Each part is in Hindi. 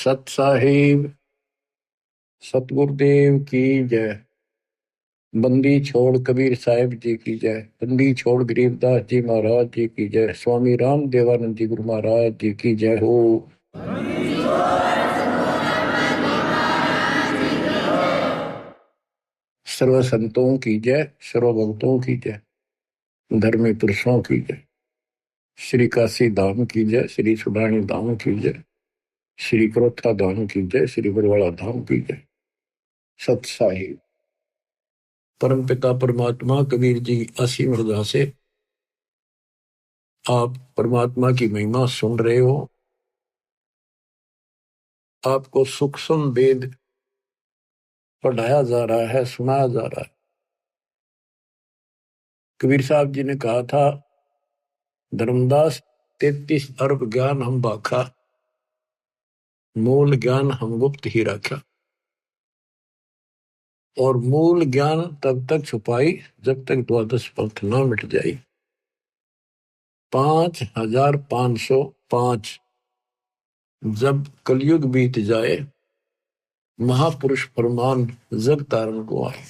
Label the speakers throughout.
Speaker 1: सत साहिब सतगुरुदेव की जय। बंदी छोड़ कबीर साहिब जी की जय। बंदी छोड़ गरीबदास जी महाराज जी की जय। स्वामी राम देवानंद जी गुरु महाराज जी की जय हो। सर्व संतों की जय, सर्व भक्तों की जय, धर्मी पुरुषों की जय। श्री काशी धाम की जय, श्री सुडानी धाम की जय, श्री क्रोथा धाम की जय, श्री बरवाड़ा धाम की जय। सत साहिब परम पिता परमात्मा कबीर जी असीम हृदय से आप परमात्मा की महिमा सुन रहे हो। आपको सूक्ष्म वेद पढ़ाया जा रहा है, सुनाया जा रहा है। कबीर साहब जी ने कहा था, धर्मदास 33 अरब ज्ञान हम बाखा, मूल ज्ञान हम गुप्त ही रखा। और मूल ज्ञान तब तक छुपाई जब तक द्वादश पंथ न मिट जाए। 5505 जब कलयुग बीत जाए, महापुरुष फरमान जग तारण को आए।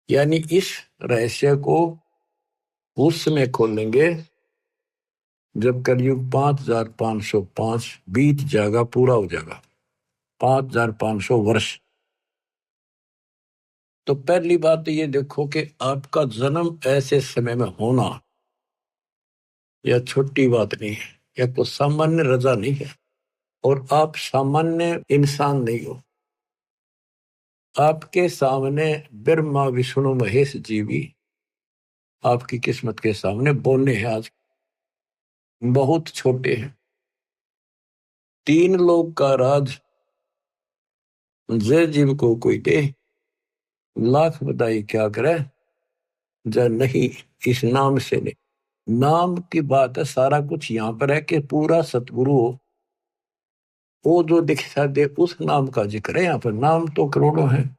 Speaker 1: यानी इस रहस्य को उस समय खोलेंगे जब कलयुग 5505 बीत जाएगा, पूरा हो जाएगा 5500 वर्ष। तो पहली बात ये देखो कि आपका जन्म ऐसे समय में होना यह छोटी बात नहीं है, यह कोई सामान्य रजा नहीं है। और आप सामान्य इंसान नहीं हो। आपके सामने ब्रह्मा विष्णु महेश जी भी आपकी किस्मत के सामने बोने हैं, आज बहुत छोटे हैं। 3 लोग का राज जय जीव को कोई दे, लाख बधाई क्या करे जय नहीं इस नाम से नहीं। नाम की बात है, सारा कुछ यहाँ पर है कि पूरा सतगुरु हो, वो जो दिखा दे उस नाम का जिक्र है। यहाँ पर नाम तो करोड़ों हैं,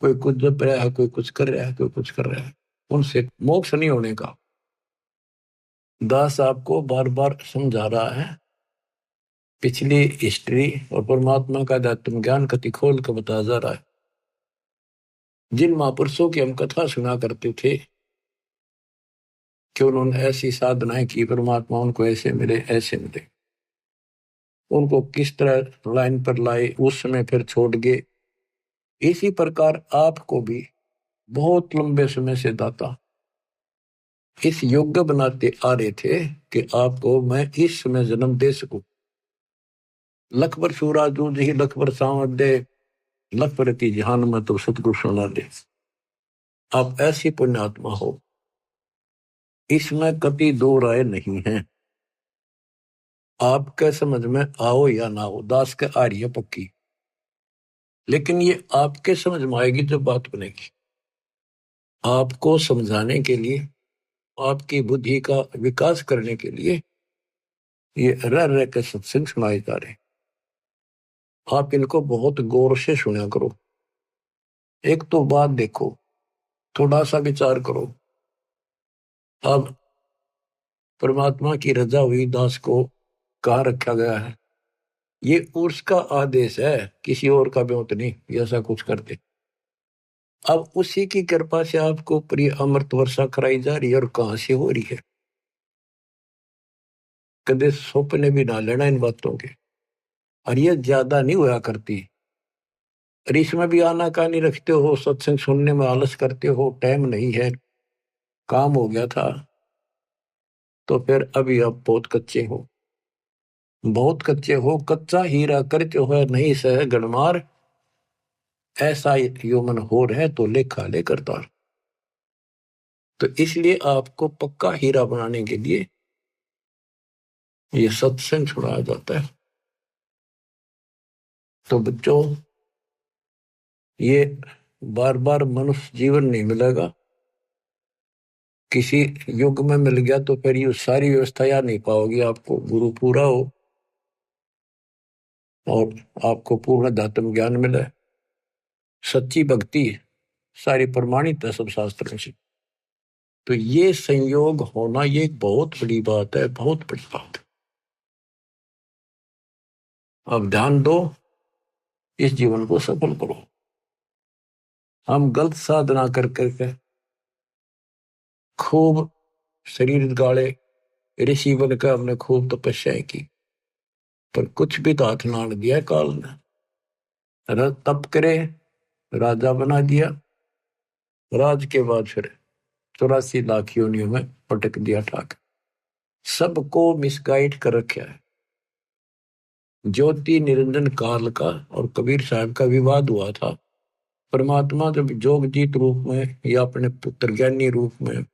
Speaker 1: कोई कुछ जप रहा है, कोई कुछ कर रहा है, कोई कुछ कर रहा है। उनसे मोक्ष नहीं होने का दास आपको बार बार समझा रहा है। पिछली हिस्ट्री और परमात्मा का आध्यात्म ज्ञान कति खोल कर बता जा रहा है। जिन महापुरुषों की हम कथा सुना करते थे कि उन्होंने ऐसी साधनाएं की, परमात्मा उनको ऐसे मिले ऐसे मिले, उनको किस तरह लाइन पर लाए, उस समय फिर छोड़ गए। इसी प्रकार आपको भी बहुत लंबे समय से दाता इस योग्य बनाते आ रहे थे कि आपको मैं इस समय जन्म दे सकूं। लखबर सूराजू जी लखबर सांवत दे, लखपरती जहान में तो सतगुरु सुना दे। आप ऐसी पुण्यात्मा हो, इसमें कभी दो राय नहीं है। आपके समझ में आओ या ना हो, दास के आ रही है पक्की, लेकिन ये आपके समझ में आएगी जब बात बनेगी। आपको समझाने के लिए, आपकी बुद्धि का विकास करने के लिए ये रह रह के सत्संग सुनाए जा रहे। आप इनको बहुत गौर से सुना करो। एक तो बात देखो, थोड़ा सा विचार करो। अब परमात्मा की रजा हुई दास को कहाँ रखा गया है? ये उसका आदेश है, किसी और का ब्योत नहीं ऐसा कुछ करते। अब उसी की कृपा से आपको प्रिय अमृत वर्षा कराई जा रही है। और कहां से हो रही है? कदे सपने भी ना लेना इन बातों के। और ये ज्यादा नहीं हुआ करती। और इसमें भी आना कानी रखते हो, सत्संग सुनने में आलस करते हो, टाइम नहीं है, काम हो गया था, तो फिर अभी आप बहुत कच्चे हो, बहुत कच्चे हो। कच्चा हीरा करते हो नहीं सह गणमार, ऐसा ह्यूमन हो रहे तो लेखा ले करता। तो इसलिए आपको पक्का हीरा बनाने के लिए ये सत्संग सुनाया जाता है। तो बच्चों, ये बार बार मनुष्य जीवन नहीं मिलेगा। किसी युग में मिल गया तो फिर ये सारी व्यवस्था याद नहीं पाओगी। आपको गुरु पूरा हो और आपको पूर्ण अध्यात्म ज्ञान मिले, सच्ची भक्ति सारी प्रमाणित है सब शास्त्रों से। तो ये संयोग होना ये एक बहुत बड़ी बात है, बहुत बड़ी बात है। अब ध्यान दो, इस जीवन को सफल करो। हम गलत साधना कर करके खूब शरीर गाड़े, ऋषि बनकर हमने खूब तपस्याएं की, पर कुछ भी तो हाथ ना दिया काल ने। तप करे, राजा बना दिया, राज के बाद फिर 84 लाख योनियों में पटक दिया ठाक। सबको मिसगाइड कर रखा है। ज्योति निरंजन काल का और कबीर साहब का विवाद हुआ था। परमात्मा जब जोगजीत रूप में या अपने पुत्र ज्ञानी रूप में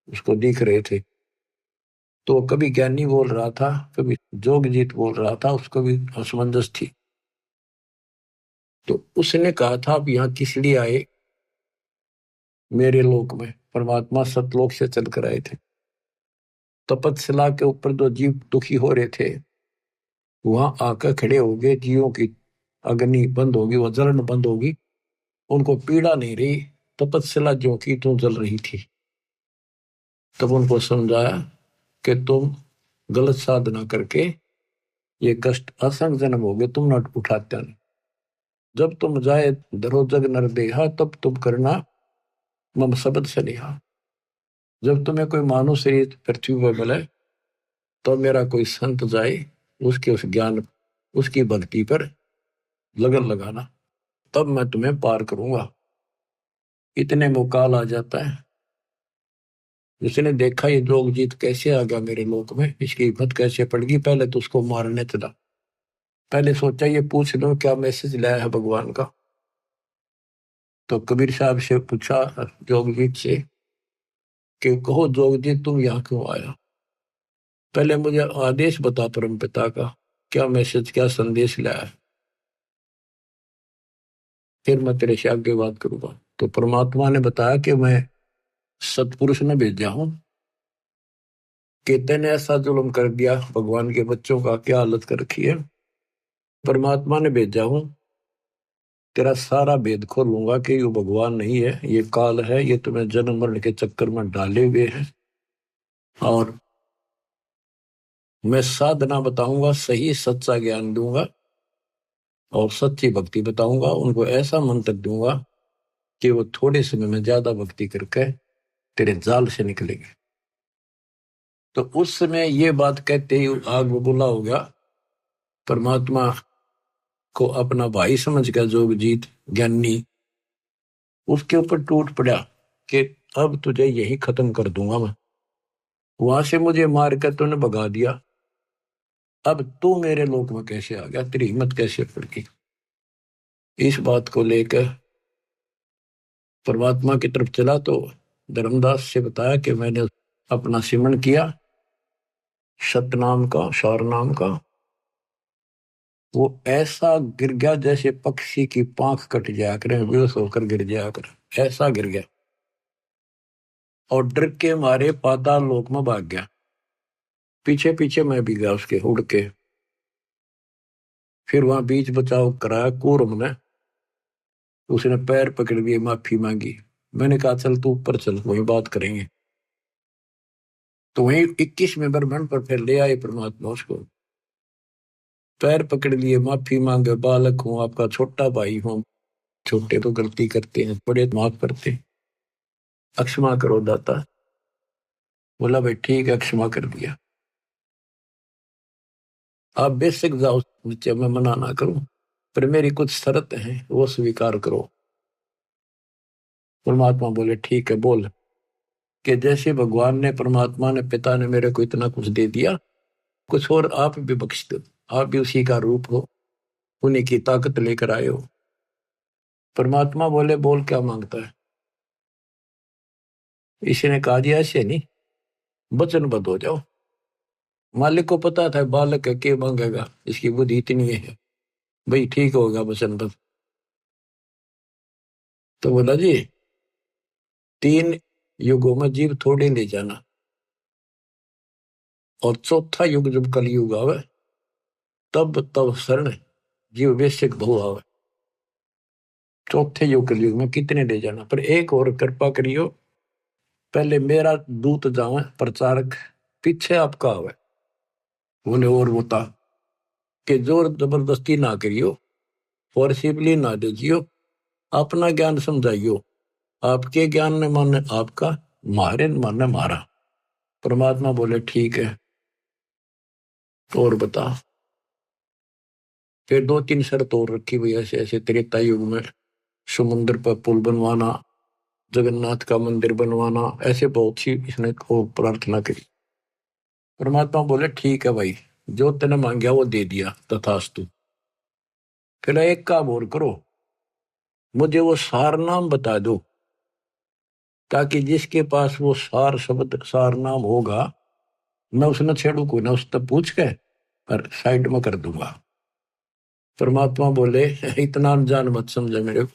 Speaker 1: उसको दिख रहे थे, तो कभी ज्ञानी बोल रहा था, कभी जोगजीत बोल रहा था, उसको भी असमंजस थी। तो उसने कहा था, आप यहाँ किस लिए आए मेरे लोक में? परमात्मा सतलोक से चल कर आए थे। तपस्या के ऊपर जो जीव दुखी हो रहे थे, वहां आकर खड़े हो गए। जीवों की अग्नि बंद होगी, वह जलन बंद होगी, उनको पीड़ा नहीं रही। तपस्या जो की तो जल रही थी। तब उनको समझाया कि तुम गलत साधना करके ये कष्ट असंग जन्म हो गए, तुम न उठाते नहीं। जब तुम जाए धरो जग नर देहा, तब तुम करना मम शब्द सनेहा। जब तुम्हें कोई मानव शरीर पृथ्वी पर मिले, तो मेरा कोई संत जाए, उसके उस ज्ञान, उसकी भक्ति पर लगन लगाना, तब मैं तुम्हें पार करूंगा। इतने मुकाल आ जाता है। जिसने देखा ये जोगजीत कैसे आ गया मेरे लोक में, इसकी हिम्मत कैसे पड़ गई, पहले तो उसको मारने चला। पहले सोचा ये पूछ लो क्या मैसेज लाया है भगवान का। तो कबीर साहब से पूछा जोगजीत से कि कहो जोगजीत, तुम यहाँ क्यों आया? पहले मुझे आदेश बता परम पिता का, क्या मैसेज, क्या संदेश लाया है, फिर मैं तेरे से आगे बात करूंगा। तो परमात्मा ने बताया कि मैं सतपुरुष ने भेजा हूं कि तेने ऐसा जुल्म कर दिया, भगवान के बच्चों का क्या हालत कर रखी है। परमात्मा ने भेजा हूं, तेरा सारा भेद खोलूंगा कि ये भगवान नहीं है, ये काल है, ये तुम्हें जन्म मरण के चक्कर में डाले हुए है। और मैं साधना बताऊंगा, सही सच्चा ज्ञान दूंगा और सच्ची भक्ति बताऊंगा। उनको ऐसा मंत्र दूंगा कि वो थोड़े समय में ज्यादा भक्ति करके तेरे जाल से निकलेंगे। तो उस समय ये बात कहते ही आग बबूला हो गया। परमात्मा को अपना भाई समझ कर जोगजीत ज्ञानी उसके ऊपर टूट पड़ा कि अब तुझे यही खत्म कर दूंगा मैं। वहां से मुझे मार कर तूने भगा दिया, अब तू मेरे लोक में कैसे आ गया, तेरी हिम्मत कैसे पड़ गई? इस बात को लेकर परमात्मा की तरफ चला तो धर्मदास से बताया कि मैंने अपना सिमरन किया सतनाम का, शार नाम का। वो ऐसा गिर गया जैसे पक्षी की पांख कट जाया करे, बेहोश होकर गिर जाया करे, ऐसा गिर गया। और डर के मारे पाताल लोक में भाग गया। पीछे पीछे मैं भी गया उसके उड़ के। फिर वहां बीच बचाव कराया कूर्म ने, उसने पैर पकड़ लिए, माफी मांगी। मैंने कहा चल तू ऊपर चल, वही बात करेंगे। तो वही 21वें ब्रह्मांड पर फिर ले आए परमात्मा उसको। पैर पकड़ लिए, माफी मांगे, बालक हूं, आपका छोटा भाई हूं, छोटे तो गलती करते हैं, बड़े माफ करते हैं, अक्षमा करो दाता। बोला भाई ठीक है, क्षमा कर दिया। आप बेशक जाओ नीचे, मैं मना ना करूं, पर मेरी कुछ शर्त है, वो स्वीकार करो। परमात्मा बोले ठीक है बोल। कि जैसे भगवान ने, परमात्मा ने, पिता ने मेरे को इतना कुछ दे दिया, कुछ और आप भी बख्श दो। आप भी उसी का रूप हो, उन्हीं की ताकत लेकर आए हो। परमात्मा बोले बोल क्या मांगता है? इसने कहा जी ऐसे नहीं, वचनबद्ध हो जाओ। मालिक को पता था बालक है, क्या मांगेगा, इसकी बुद्धि इतनी है, भाई ठीक होगा वचनबद्ध। तो बोला जी 3 युगों में जीव थोड़े ले जाना, और चौथा युग जब कलयुग आवे, तब तब शरण जीव बेशक बहु आवे। चौथे युग कलयुग में कितने ले जाना, पर एक और कृपा करियो, पहले मेरा दूत जावे प्रचारक, पीछे आपका आवे। बोले और बता। कि जोर जबरदस्ती ना करियो, फोर्सिबली ना दीजियो, अपना ज्ञान समझाइयो। आपके ज्ञान ने माने आपका, मारे ने माने मारा। परमात्मा बोले ठीक है, और बता। फिर 2-3 शर्त और रखी हुई, ऐसे ऐसे त्रेता युग में समुद्र पर पुल बनवाना, जगन्नाथ का मंदिर बनवाना, ऐसे बहुत सी इसने को प्रार्थना करी। परमात्मा बोले ठीक है भाई, जो तेने मांगा वो दे दिया, तथास्तु। फिर एक काम और करो, मुझे वो सार नाम बता दो, ताकि जिसके पास वो सार शब्द सार नाम होगा, मैं उसने छेड़ू को ना, उससे पूछ के पर साइड में कर दूंगा। परमात्मा बोले इतना अनजान मत समझे मेरे को,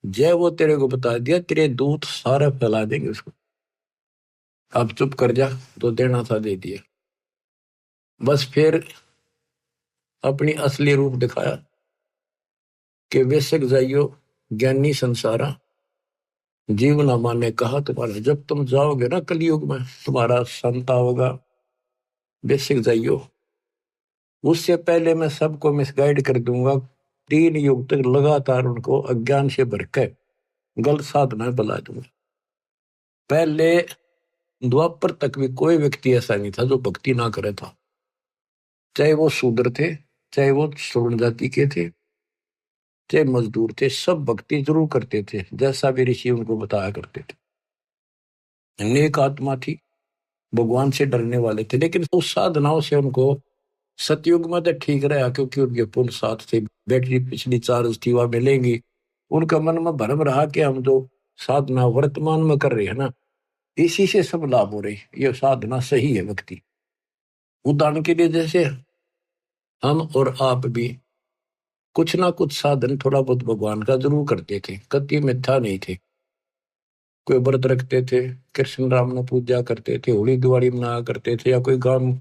Speaker 1: जय वो तेरे को बता दिया, तेरे दूत सारा फैला देंगे उसको। अब चुप कर जा, तो देना था दे दिया। बस फिर अपनी असली रूप दिखाया कि बेशक जाइयो ज्ञानी संसारा, जीवनामा ने कहा तुम्हारा, जब तुम जाओगे ना कलयुग में, तुम्हारा संता होगा, बेशक जाइयो। उससे पहले मैं सबको मिसगाइड कर दूंगा, 3 युग तक लगातार उनको अज्ञान से भर के गलत साधना बला दूंगा। पहले द्वापर तक भी कोई व्यक्ति ऐसा नहीं था जो भक्ति ना करे था, चाहे वो शूद्र थे, चाहे वो श्रवण जाति के थे, चाहे मजदूर थे, सब भक्ति जरूर करते थे, जैसा भी ऋषि उनको बताया करते थे। नेक आत्मा थी, भगवान से डरने वाले थे, लेकिन उस साधनाओं से उनको सतयुग में तो ठीक रहा, क्योंकि उनके पुल साथ थे, बैटरी पिछली चार्ज थी वह मिलेंगी। उनका मन में भ्रम रहा कि हम जो साधना वर्तमान में कर रहे हैं ना, इसी से सब लाभ हो रहे, ये साधना सही है भक्ति। उदाहरण के लिए जैसे हम और आप भी कुछ ना कुछ साधन थोड़ा बहुत भगवान का जरूर करते थे, कति मिथ्या नहीं थे। कोई व्रत रखते थे, कृष्ण राम ने पूजा करते थे, होली दिवाली मनाया करते थे, या कोई गांव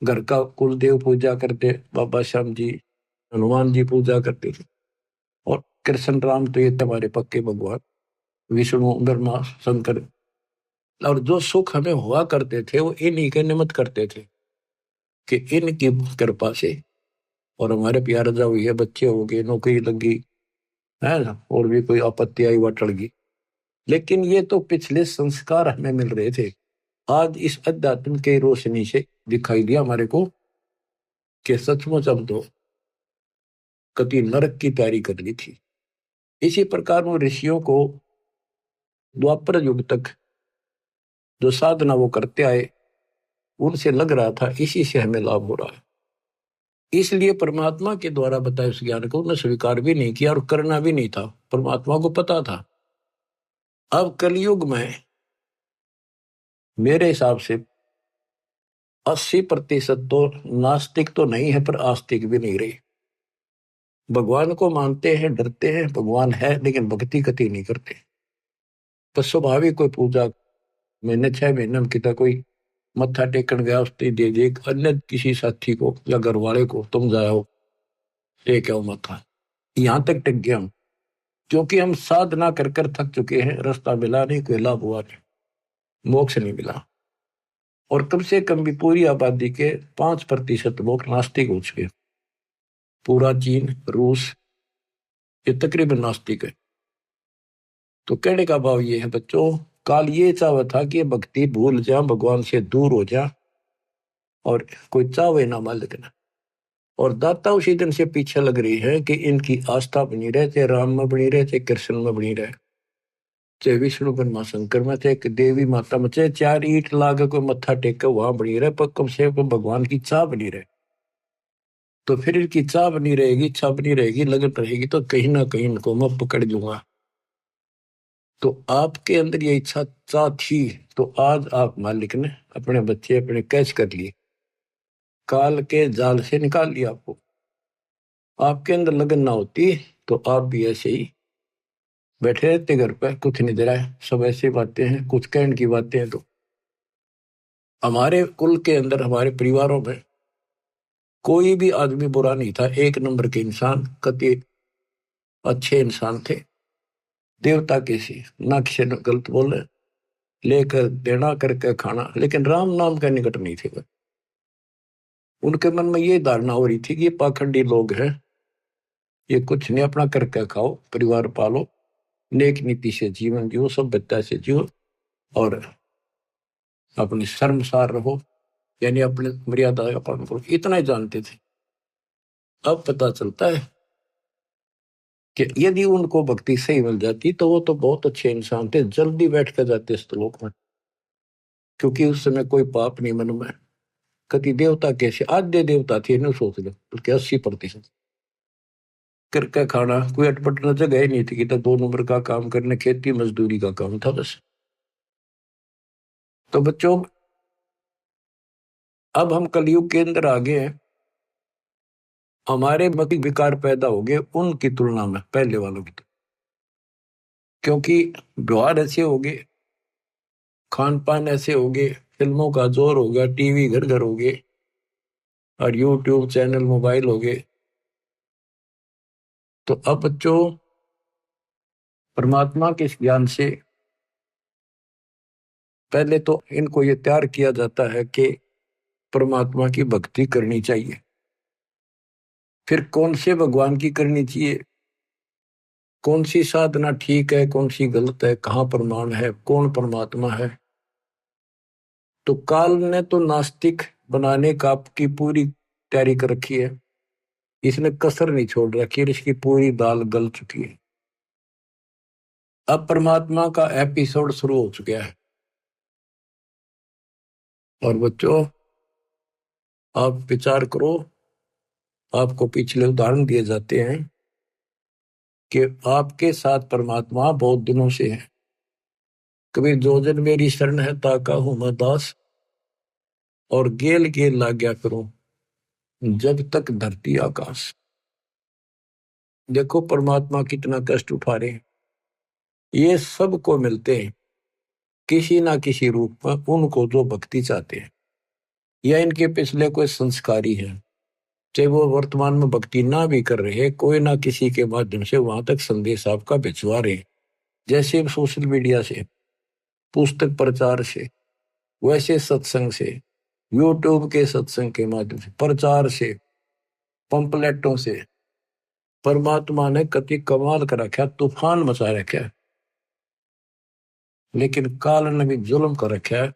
Speaker 1: घर का कुल देव पूजा करते, बाबा श्याम जी, हनुमान जी पूजा करते थे। और कृष्ण राम तो ये हमारे पक्के भगवान, विष्णु ब्रह्मा शंकर। और जो सुख हमें हुआ करते थे वो इन्हीं के निमित्त करते थे, कि इनकी कृपा से, और हमारे प्यार जा हुई है, बच्चे हो गए, नौकरी लगी है ना, और भी कोई आपत्ति आई वह टल गई। लेकिन ये तो पिछले संस्कार हमें मिल रहे थे, आज इस अध्यात्म के रोशनी से दिखाई दिया हमारे को कि सचमुच हम तो कति नरक की तैयारी कर ली थी। इसी प्रकार उन ऋषियों को द्वापर युग तक जो साधना वो करते आए, उनसे लग रहा था इसी से हमें लाभ हो रहा है, इसलिए परमात्मा के द्वारा बताए उस ज्ञान को उन्हें स्वीकार भी नहीं किया और करना भी नहीं था, परमात्मा को पता था। अब कलयुग में मेरे हिसाब से 80% तो नास्तिक तो नहीं है, पर आस्तिक भी नहीं रही। भगवान को मानते हैं, डरते हैं, भगवान है, लेकिन भक्ति कति नहीं करते। तो स्वाभाविक कोई पूजा महीने 6 महीने में कितना कोई मत्था टेकन गया, उसने दे दे अन्य किसी साथी को या घर वाले को, तुम जाओ टेक आओ मत्था, यहां तक टिक गए हम, क्योंकि हम साधना कर कर थक चुके हैं, रास्ता मिला नहीं, कोई लाभ हुआ नहीं, मोक्ष नहीं मिला। और कम से कम भी पूरी आबादी के 5% लोग नास्तिक हो चुके, पूरा चीन रूस ये तकरीबन नास्तिक है। तो कहने का भाव ये है बच्चों, काल ये चाहवा था कि भक्ति भूल जा, भगवान से दूर हो जा, और कोई चावे ना मालिक ना। और दाता उसी दिन से पीछे लग रही है कि इनकी आस्था बनी रहे, चाहे राम में बनी रहे, चाहे कृष्ण में बनी रहे, चाहे विष्णु ब्रह्मा शंकर में, चाहे देवी माता में, चाहे 4 ईंट लागे कोई मत्था टेक के वहां बनी रहे, पर कम से कम भगवान की चाह बनी रहे। तो फिर इनकी चाह बनी रहेगी, इच्छा बनी रहेगी, लगन रहेगी, तो कहीं ना कहीं इनको मैं पकड़ दूंगा। तो आपके अंदर ये इच्छा चाह थी, तो आज आप मालिक ने अपने बच्चे अपने कैच कर लिए, काल के जाल से निकाल लिया आपको। आपके अंदर लगन ना होती तो आप भी ऐसे ही बैठे रहते घर पे, कुछ नहीं दे रहा है, सब ऐसी बातें हैं, कुछ कहने की बातें हैं। तो हमारे कुल के अंदर, हमारे परिवारों में कोई भी आदमी बुरा नहीं था, 1 नंबर के इंसान, कति अच्छे इंसान थे, देवता के सी, ना किसी ने गलत बोले, लेकर देना करके खाना, लेकिन राम नाम का निकट नहीं थे। उनके मन में ये धारणा हो रही थी कि ये पाखंडी लोग हैं, ये कुछ नहीं, अपना करके खाओ, परिवार पालो, नेक नीति से जीवन जियो, सभ्यता से जियो, और अपनी शर्मसार रहो, यानी अपने मर्यादा का पालन करो, इतना ही जानते थे। अब पता चलता है कि यदि उनको भक्ति सही मिल जाती तो वो तो बहुत अच्छे इंसान थे, जल्दी बैठ कर जाते इस लोक में, क्योंकि उस समय कोई पाप नहीं मन में। कति देवता कैसे आद्य देवता थे, इन्हें सोच लो, बल्कि 80% करके खाना, कोई अटपट न जगह ही नहीं थी कि तो 2 नंबर का काम करने, खेती मजदूरी का काम था बस। तो बच्चों, अब हम कलयुग के अंदर आ गए हैं, हमारे मति विकार पैदा हो गए उनकी तुलना में, पहले वालों की, क्योंकि व्यवहार ऐसे हो गए, खान पान ऐसे हो गए, फिल्मों का जोर हो गया, टीवी घर घर हो गए, और यूट्यूब चैनल, मोबाइल हो गए। तो अब बच्चों, परमात्मा के इस ज्ञान से पहले तो इनको ये तैयार किया जाता है कि परमात्मा की भक्ति करनी चाहिए। फिर कौन से भगवान की करनी चाहिए, कौन सी साधना ठीक है, कौन सी गलत है, कहाँ प्रमाण है, कौन परमात्मा है। तो काल ने तो नास्तिक बनाने का आपकी पूरी तैयारी कर रखी है, इसने कसर नहीं छोड़ रखी है, इसकी पूरी दाल गल चुकी है। अब परमात्मा का एपिसोड शुरू हो चुका है। और बच्चों, आप विचार करो, आपको पिछले उदाहरण दिए जाते हैं कि आपके साथ परमात्मा बहुत दिनों से है। कभी जो जन मेरी शरण है ताका हूं मैं दास, और गेल गेल ला गया करो जब तक धरती आकाश। देखो परमात्मा कितना कष्ट उठा रहे हैं, ये सबको मिलते हैं किसी ना किसी रूप में, उनको जो भक्ति चाहते हैं या इनके पिछले कोई संस्कारी है, चाहे वो वर्तमान में भक्ति ना भी कर रहे हैं, कोई ना किसी के माध्यम से वहां तक संदेश आपका भिजवा रहे हैं। जैसे सोशल मीडिया से, पुस्तक प्रचार से, वैसे सत्संग से, यूट्यूब के सत्संग के माध्यम से, प्रचार से, पंपलेटों से, परमात्मा ने कति कमाल कर रखा, तूफान मचा रखा है। लेकिन काल ने भी जुल्म कर रखा है,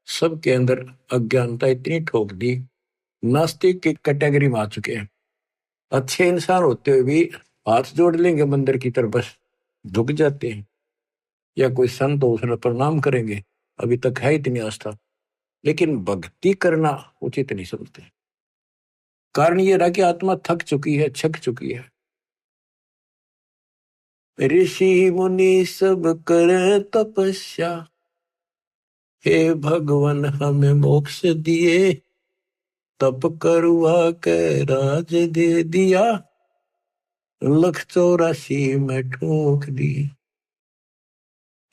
Speaker 1: सबके अंदर अज्ञानता इतनी ठोक दी, नास्तिक की कैटेगरी में आ चुके हैं। अच्छे इंसान होते हुए भी हाथ जोड़ लेंगे मंदिर की तरफ, बस झुक जाते हैं, या कोई संत हो उसने प्रणाम करेंगे, अभी तक है इतनी आस्था, लेकिन भक्ति करना उचित नहीं समझते। कारण ये रहा कि आत्मा थक चुकी है, छक चुकी है। ऋषि मुनि सब करे तपस्या, हे भगवान हमें मोक्ष दिए, तप करवा के राज दे दिया, 184 में ठोक दी।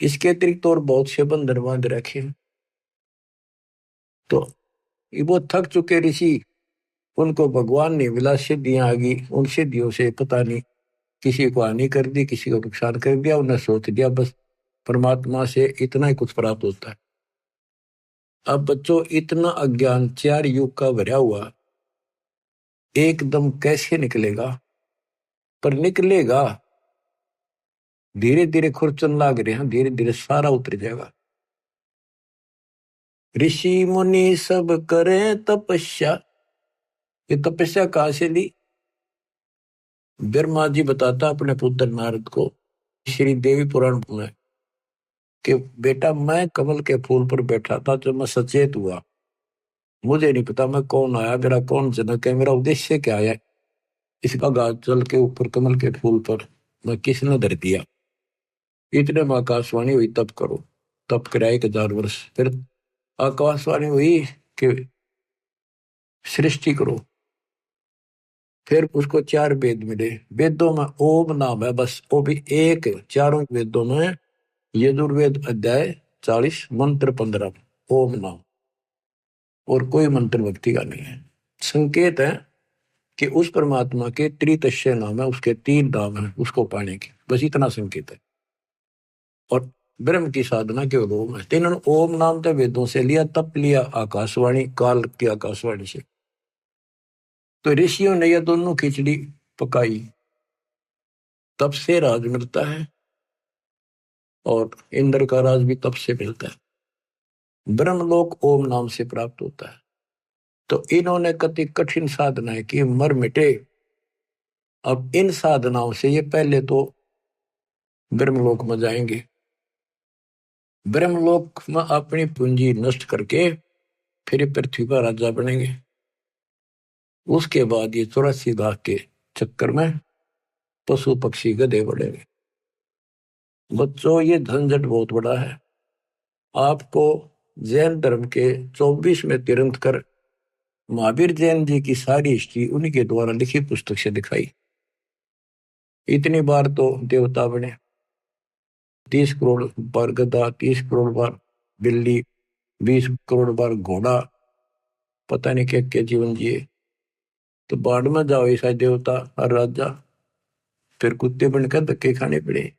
Speaker 1: इसके अतिरिक्त और बहुत से बंधन बांध रखे। तो वो थक चुके ऋषि, उनको भगवान ने मिला, सिद्धियां आ गई, उन सिद्धियों से पता नहीं किसी को हानि कर दी, किसी को नुकसान कर दिया, उन्हें सोच दिया बस परमात्मा से इतना ही कुछ प्राप्त होता है। अब बच्चों, इतना अज्ञान 4 युग का भरा हुआ एकदम कैसे निकलेगा? पर निकलेगा, धीरे धीरे खुरचन लाग रहे हैं, धीरे धीरे सारा उतर जाएगा। ऋषि मुनि सब करें तपस्या, ये तपस्या कहां से ली? ब्रह्मा जी बताता अपने पुत्र नारद को श्री देवी पुराण में कि बेटा, मैं कमल के फूल पर बैठा था जब मैं सचेत हुआ, मुझे नहीं पता मैं कौन आया, मेरा कौन जनक है, मेरा उद्देश्य क्या है, इसका गाज जल के ऊपर कमल के फूल पर मैं किसने धर दिया। इतने में आकाशवाणी हुई, तप करो। तप कराए 1000 वर्ष, फिर आकाशवाणी हुई कि सृष्टि करो। फिर उसको 4 वेद मिले, वेदों में ओम नाम है बस, वो भी एक, चारों वेदों में यजुर्वेद अध्याय 40 मंत्र 15 ओम नाम, और कोई मंत्र भक्ति का नहीं है। संकेत है कि उस परमात्मा के त्रितस्य नाम है, उसके 3 नाम है उसको पाने के, बस इतना संकेत है। और ब्रह्म की साधना केवल ओम है। इन्होंने ओम नाम तो वेदों से लिया, तप लिया आकाशवाणी, काल की आकाशवाणी से। तो ऋषियों ने यह दोनों खिचड़ी पकाई, तब से राज मिलता है, और इंद्र का राज भी तब से मिलता है। ब्रह्मलोक ओम नाम से प्राप्त होता है। तो इन्होंने कति कठिन साधनाएं की, मर मिटे। अब इन साधनाओं से ये पहले तो ब्रह्मलोक में जाएंगे, ब्रह्मलोक में अपनी पूंजी नष्ट करके फिर पृथ्वी पर राजा बनेंगे। उसके बाद ये 84 लाख के चक्कर में पशु पक्षी गधे बढ़ेंगे। बच्चों, ये झंझट बहुत बड़ा है। आपको जैन धर्म के 24वें तीर्थंकर महावीर जैन जी की सारी हिस्ट्री उन्हीं के द्वारा लिखी पुस्तक से दिखाई। इतनी बार तो देवता बने, 30 करोड़ बार गधा, 30 करोड़ बार बिल्ली, 20 करोड़ बार घोड़ा, पता नहीं क्या क्या जीवन जिए। तो बाढ़ में जाओ ऐसा देवता और राजा, फिर कुत्ते बनकर धक्के खाने पड़े।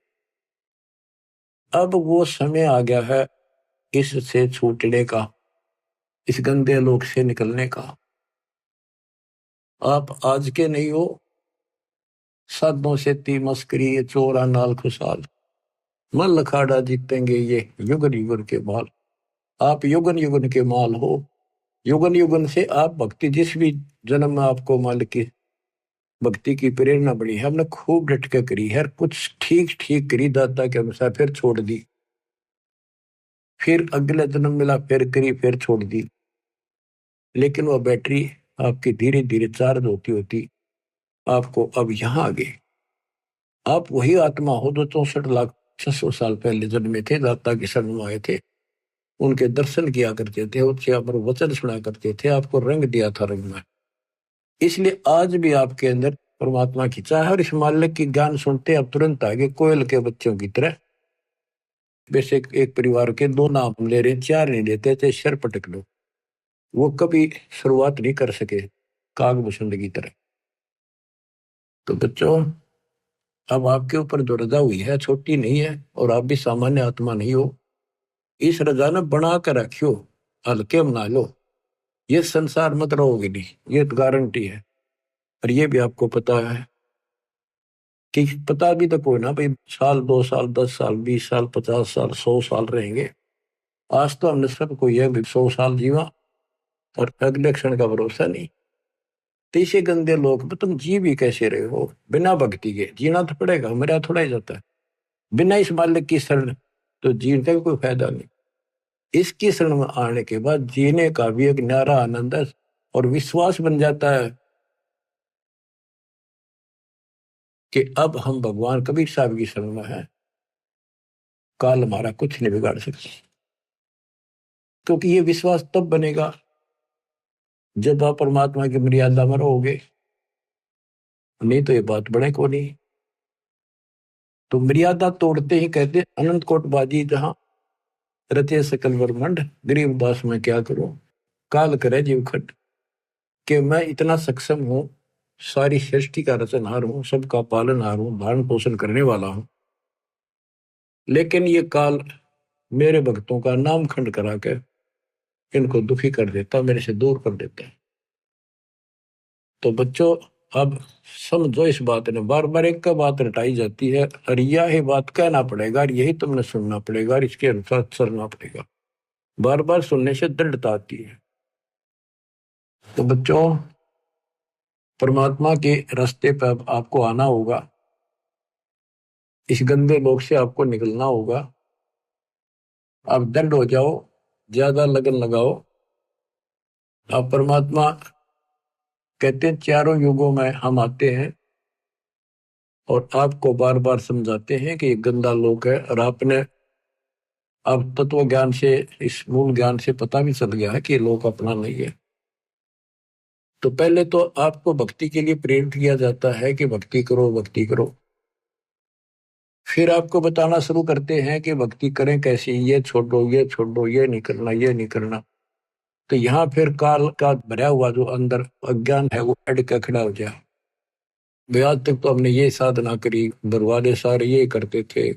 Speaker 1: अब वो समय आ गया है इससे छूटने का, इस गंदे लोक से निकलने का। आप आज के नहीं हो, साधों से ती मस्करी, ये चोरा नाल खुशहाल, मन लखाड़ा जीतेंगे ये युगन युगन के माल। आप युगन युगन के माल हो। युगन युगन से आप भक्ति, जिस भी जन्म में आपको मालिक की भक्ति की प्रेरणा बनी है, हमने खूब डट के करी है, कुछ ठीक ठीक करी दाता के अनुसार, फिर छोड़ दी, फिर अगला जन्म मिला, फिर करी, फिर छोड़ दी। लेकिन वह बैटरी आपकी धीरे धीरे चार्ज होती होती आपको अब यहां आ गई। आप वही आत्मा हो जो 64,600 साल पहले जन्मे थे, दाता के शरण में आए थे, उनके दर्शन किया करते थे, उनसे आप वचन सुना करते थे, आपको रंग दिया था रंग में। इसलिए आज भी आपके अंदर परमात्मा की चाह है। और इस मालिक की ज्ञान सुनते आप तुरंत आगे कोयल के बच्चों की तरह। वैसे एक परिवार के 2 नाम ले रहे, 4 नहीं लेते थे, शर पटक लो। वो कभी शुरुआत नहीं कर सके कागभूषण की तरह। तो बच्चों, अब आपके ऊपर जो रजा हुई है छोटी नहीं है, और आप भी सामान्य आत्मा नहीं हो। इस रजा ने बना कर रखियो, हल्के बना लो। ये संसार मत रहोगे नहीं, ये तो गारंटी है। और ये भी आपको पता है कि पता भी तो कोई ना भाई, साल 2 साल 10 साल 20 साल 50 साल 100 साल रहेंगे। आज तो हमने सबको यह भी 100 साल जीवा, और अगले क्षण का भरोसा नहीं। तीसरे गंदे लोग में तुम जी भी कैसे रहे हो बिना भक्ति के? जीना तो पड़ेगा, मेरा थोड़ा ही जाता है बिना इस मालिक की शरण, तो जीने का भी कोई फायदा नहीं। इसकी शरण में आने के बाद जीने का भी एक न्यारा आनंद है, और विश्वास बन जाता है कि अब हम भगवान कबीर साहब की शरण में है, काल हमारा कुछ नहीं बिगाड़ सकता। क्योंकि ये विश्वास तब बनेगा जब आप परमात्मा की मर्यादा में रहोगे, नहीं तो ये बात बने को नहीं। तो मर्यादा तोड़ते ही कहते अनंत कोट बाजी जहां रचे सकल ब्रह्मांड, गरीब दास में क्या करूं, काल करे जीव खट। कि मैं इतना सक्षम हूं, सारी सृष्टि का रचनहार हूं, सबका पालनहार हूं, धारण पोषण करने वाला हूं, लेकिन ये काल मेरे भक्तों का नाम खंड करा के इनको दुखी कर देता, मेरे से दूर कर देता है। तो बच्चों, अब समझो इस बात ने, बार बार एक का बात रटाई जाती है, और यह बात कहना पड़ेगा, और यही तुमने सुनना पड़ेगा, और इसके अनुसार चलना पड़ेगा। बार बार सुनने से दृढ़ता आती है। तो बच्चों, परमात्मा के रास्ते पर अब आपको आना होगा, इस गंदे लोक से आपको निकलना होगा। आप दंड हो जाओ, ज्यादा लगन लगाओ। आप परमात्मा कहते हैं चारों युगों में हम आते हैं और आपको बार बार समझाते हैं कि ये गंदा लोक है, और आपने अब तत्व ज्ञान से, इस मूल ज्ञान से पता भी चल गया है कि ये लोक अपना नहीं है। तो पहले तो आपको भक्ति के लिए प्रेरित किया जाता है कि भक्ति करो, भक्ति करो। फिर आपको बताना शुरू करते हैं कि भक्ति करें कैसे, ये छोड़ो, ये छोड़ो, ये नहीं करना, ये नहीं करना। तो यहाँ फिर काल का भरा हुआ जो अंदर अज्ञान है वो अड़ के खड़ा हो जाए। वे आज तक तो हमने ये साधना करी, दरवाजे सारे ये करते थे,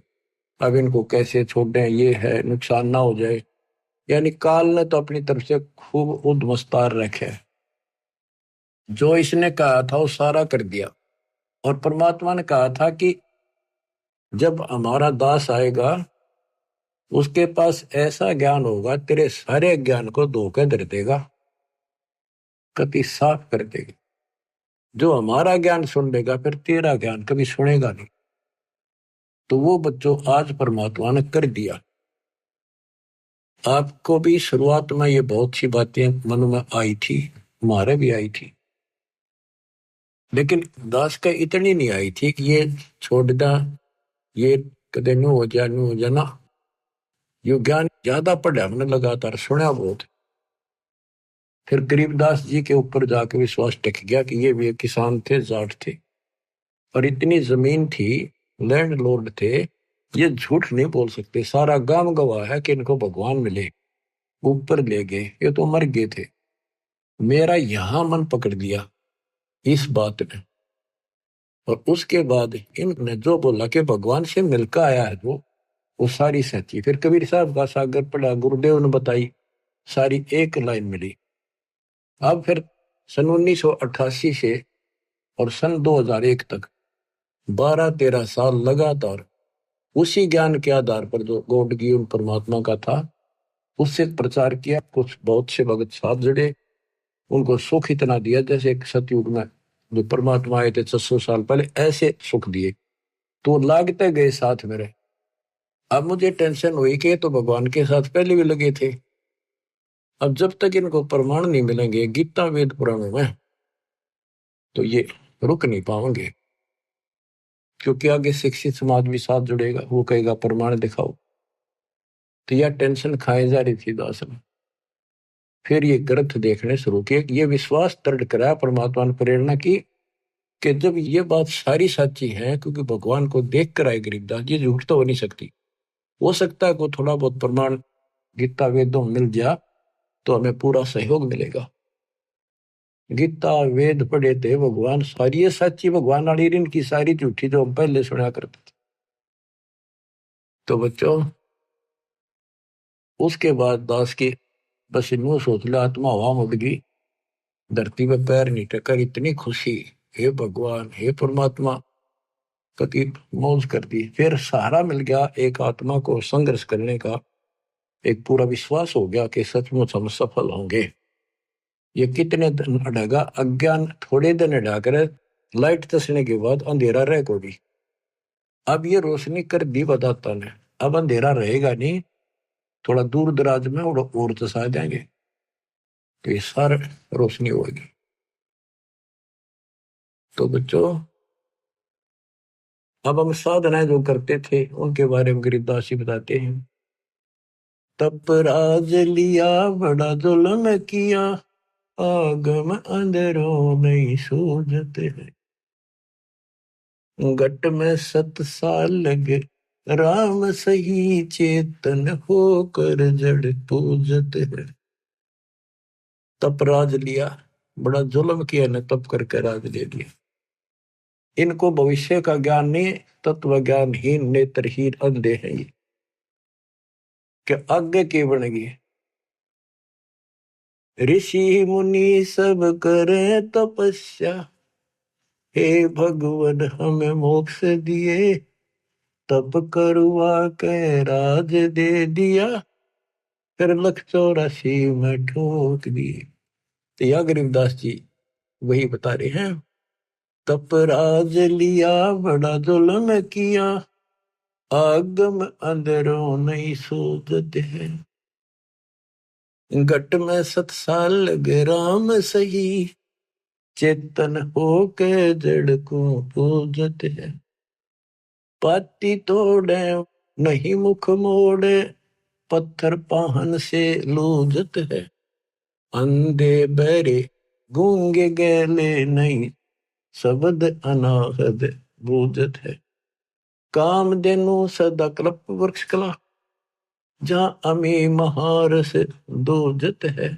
Speaker 1: अब इनको कैसे छोड़ दें, ये है नुकसान ना हो जाए। यानी काल ने तो अपनी तरफ से खूब उद्मस्तार रखे। जो इसने कहा था वो सारा कर दिया। और परमात्मा ने कहा था कि जब हमारा दास आएगा उसके पास ऐसा ज्ञान होगा तेरे सारे ज्ञान को धोखे धर देगा, कति साफ कर देगा। जो हमारा ज्ञान सुन लेगा फिर तेरा ज्ञान कभी सुनेगा नहीं। तो वो बच्चों आज परमात्मा ने कर दिया। आपको भी शुरुआत में ये बहुत सी बातें मन में आई थी, हमारे भी आई थी, लेकिन दास का इतनी नहीं आई थी कि ये छोड़ दा, ये कदे न्यू हो जा ना। यो ज्ञान ज्यादा पढ़ा हमने, लगातार सुना बहुत। फिर गरीबदास जी के ऊपर जाके विश्वास टिक गया कि ये भी किसान थे, जाट थे, और इतनी जमीन थी, लैंड लॉर्ड थे, ये झूठ नहीं बोल सकते। सारा गांव गवाह है कि इनको भगवान मिले, ऊपर ले गए, ये तो मर गए थे। मेरा यहां मन पकड़ दिया इस बात ने। और उसके बाद इनने जो बोला कि भगवान से मिलकर आया है वो सारी सच्ची। फिर कबीर साहब का सागर पढ़ा, गुरुदेव ने बताई, सारी एक लाइन मिली। अब फिर सन 1988 से और सन 2001 तक 12-13 साल लगातार उसी ज्ञान के आधार पर जो गॉड गिवन परमात्मा का था उससे प्रचार किया। कुछ बहुत से भगत साहब जड़े, उनको सुख इतना दिया जैसे एक सतयुग में जो परमात्मा आए थे 600 साल पहले, ऐसे सुख दिए। तो लागते गए साथ मेरे। अब मुझे टेंशन हुई कि तो भगवान के साथ पहले भी लगे थे। अब जब तक इनको प्रमाण नहीं मिलेंगे गीता वेद पुराणों में तो ये रुक नहीं पाएंगे, क्योंकि आगे शिक्षित समाज भी साथ जुड़ेगा, वो कहेगा प्रमाण दिखाओ। तो यह टेंशन खाए जा रही थी दास ने। फिर ये ग्रंथ देखने शुरू किए, ये विश्वास दृढ़ कराया परमात्मा ने प्रेरणा की कि जब ये बात सारी सच्ची है, क्योंकि भगवान को देख कर आए गरीबदास, ये झूठ तो हो नहीं सकती। हो सकता है को थोड़ा बहुत प्रमाण गीता वेदों मिल जाए तो हमें पूरा सहयोग मिलेगा। गीता वेद पढ़े थे भगवान सारी सच्ची, भगवान वाली इनकी सारी झूठी जो हम पहले सुना करते थे। तो बच्चों उसके बाद दास की बस इन सोच लिया, आत्मा हवा उड़ गई, धरती पे पैर नहीं टकर, इतनी खुशी, हे भगवान हे परमात्मा, कति मौज कर दी। फिर सहारा मिल गया एक आत्मा को संघर्ष करने का, एक पूरा विश्वास हो गया कि सचमुच हम सफल होंगे। ये कितने दिन अड़ेगा, अज्ञान थोड़े दिन अड़ा कर लाइट तसने के बाद अंधेरा रह को भी। अब ये रोशनी कर दी बताता ने, अब अंधेरा रहेगा नहीं, थोड़ा दूर दराज में और तसा देंगे तो ये सारा रोशनी होगी। तो बच्चों अब हम साधनाएं जो करते थे उनके बारे में गरीबदास जी बताते हैं। तप राज लिया बड़ा जुल्म किया, आगम अंदरों नहीं सूझते हैं, घट में 7 साल लगे राम सही, चेतन होकर जड़ पूजते हैं। तप राज लिया, बड़ा जुल्म किया ने, तप करके राज ले लिया। इनको भविष्य का ज्ञान नहीं, तत्व ज्ञानहीन नेत्रहीन अंधे हैं ये, कि आगे की बनेगी। ऋषि मुनि सब करे तपस्या, हे भगवान हमें मोक्ष दिए, तप करवा के राज दे दिया, फिर 184 में ठोक दिए। तो यह गरीबदास जी वही बता रहे हैं, तप राज लिया बड़ा जुल्म किया, आगम अंदरों नहीं सूझते हैं, घट में 7 साल लगे राम सही, चेतन होके जड़ को पूजते हैं। पाती तोड़े नहीं मुख मोड़े, पत्थर पाहन से लूजत है, अंधे बहरे गूंगे गैले नहीं, शब्द अनाहद बूझत है। काम देनु सदा कल्प वृक्ष कला, जहाँ अमी महारस दूजत है,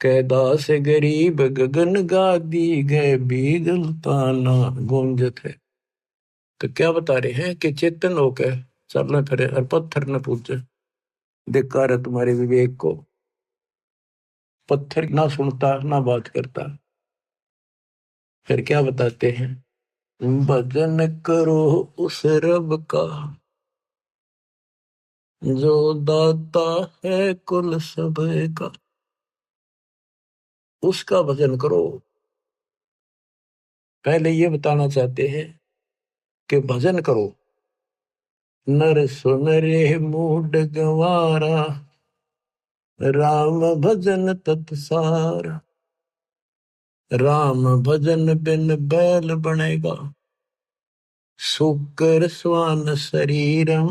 Speaker 1: कैदा से गरीब गगन गादी गए बीगल ताना गूंजत है। तो क्या बता रहे हैं कि चेतन होकर चलना फिरे और पत्थर न पूजे। धिक्कार है तुम्हारे विवेक को, पत्थर ना सुनता ना बात करता, फिर क्या बताते हैं, भजन करो उस रब का जो दाता है कुल सब का। उसका भजन करो। पहले ये बताना चाहते हैं कि भजन करो। नर सुन रे मूड गंवारा, राम भजन तत्सार। राम भजन बिन बैल बनेगा, शुकर स्वान शरीरम।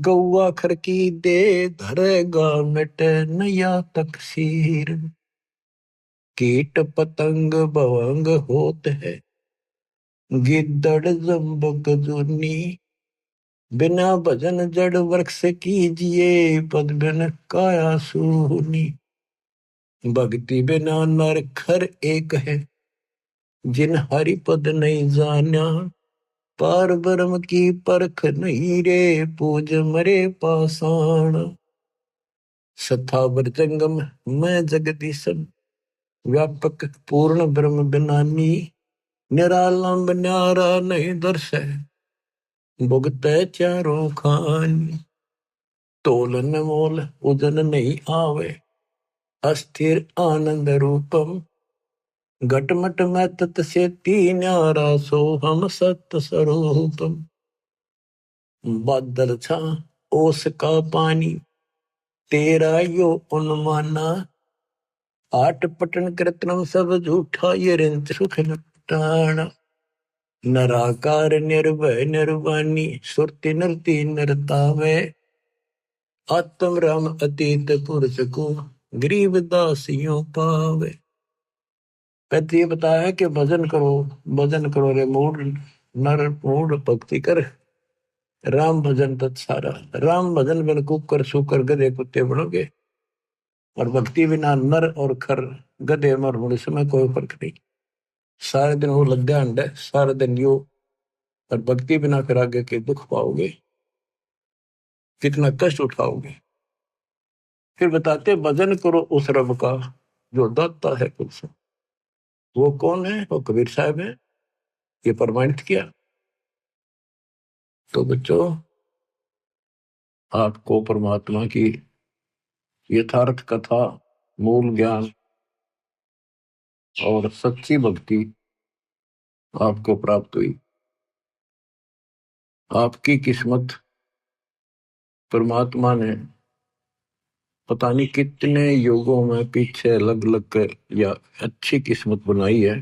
Speaker 1: कौआ खरकी दे धरेगा, मिटे नया तकसीर। कीट पतंग भवंग होत है, गिद्दड़ जम्बक जुनी। बिना भजन जड़ वृक्ष कीजिए, पद बिन काया सूनी। भक्ति बिना नर खर एक है, जिन हरि पद नहीं जान्या। पार ब्रह्म की परख नहीं रे, पूज मरे पाषाण। सथावर जंगम मैं जगदीशन, व्यापक पूर्ण ब्रह्म बिनानी। निरालंब न्यारा नहीं दर्श है, भुगत चारों खानी। तोलन मोल उदन नहीं आवे, अस्थिर आनंद रूपम। घटमट में तत से न्यारा, सो हम सत्य स्वरूपम। बादल छा ओस का पानी, तेरा यो अनुमाना। आठ पटन कृत्रिम सब झूठा, ये रिंच सुख लटाना। नराकार निर्भय निर्वाणी, सुरति नरती नरतावे। आत्म राम अतीत पुरुष को, गरीब दासियों पावे। कहते ये बताया कि भजन करो, भजन करो रे मूड नर, मूड भक्ति कर। राम भजन तत्सारा। राम भजन बिन कुकर सुकर गधे कुत्ते बनोगे, और भक्ति बिना नर और खर गधे मर होने समय कोई फर्क नहीं। सारे दिन वो लद्दा अंडे, सारा दिन यो, और भक्ति बिना फिर आगे के दुख पाओगे, कितना कष्ट उठाओगे। फिर बताते भजन करो उस रब का जो दाता है कुल से। वो कौन है? वो कबीर साहब है, ये प्रमाणित किया। तो बच्चों, आपको परमात्मा की यथार्थ कथा, मूल ज्ञान और सच्ची भक्ति आपको प्राप्त हुई। आपकी किस्मत परमात्मा ने पता नहीं कितने युगों में पीछे अलग अलग कर या अच्छी किस्मत बनाई है,